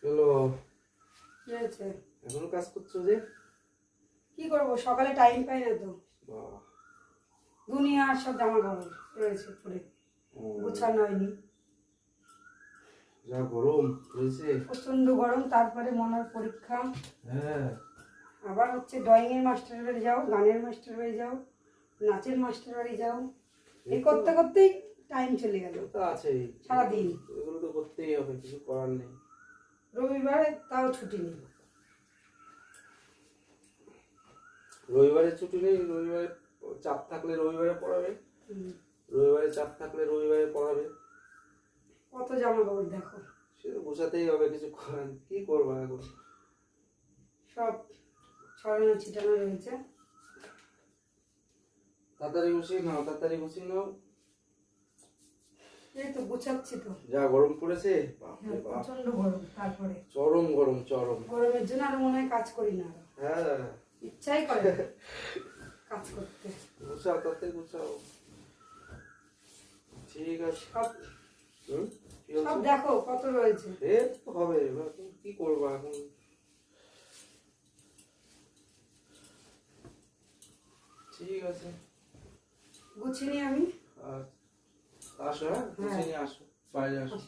চলো। কি হয়েছে? এখনো কাজ করছো যে? কি করবো, সকালে টাইম পাই না তো। বাহ, দুনিয়ার সব জামা কাপড় রয়েছে পরে, গোছানো হয়নি। যা গরম হয়েছে। প্রচন্ড গরম, তারপরে মনার পরীক্ষা। হ্যাঁ, আবার হচ্ছে ড্রয়িং এর মাস্টার বাড়ি যাও, গানের মাস্টার বাড়ি যাও, নাচের মাস্টার বাড়ি যাও। এই করতে করতেই টাইম চলে গেল। তো আছেই সারাদিন। এগুলো তো করতেই হবে, কিছু করার নেই। রবিবারে তাও ছুটি নেই। রবিবারে ছুটি নেই, রবিবারে চাপ থাকলে রবিবারে পড়াবে, রবিবারে চাপ থাকলে রবিবারে পড়াবে। কত জামা কাপড় দেখো, সে তো গোছাতেই হবে, কিছু করার নেই। কি করবা এখন? সব ছড়ানো ছিটানো রয়েছে। তাড়াতাড়ি গুছিয়ে নাও, তাড়াতাড়ি গুছিয়ে নাও। এই তো গুছাচ্ছি তো। যা গরম পড়েছে, বাপরে বাপ, প্রচন্ড গরম। তারপরে চরম গরম, চরম। গরমের জন্য আর মনে হয় কাজ করি না, আরো হ্যাঁ, ইচ্ছাই করে না কাজ করতে। গুছাও, তাড়াতাড়ি গুছাও। ঠিক আছে। সব কি সব হচ্ছে? দেখো কত রয়েছে। এ তো হবে, এবার তুমি কি করবা এখন? ঠিক আছে, গুছিয়ে নি আমি। আসো। হ্যাঁ, গুছিয়ে নিয়ে আসো, বাইরে আসো।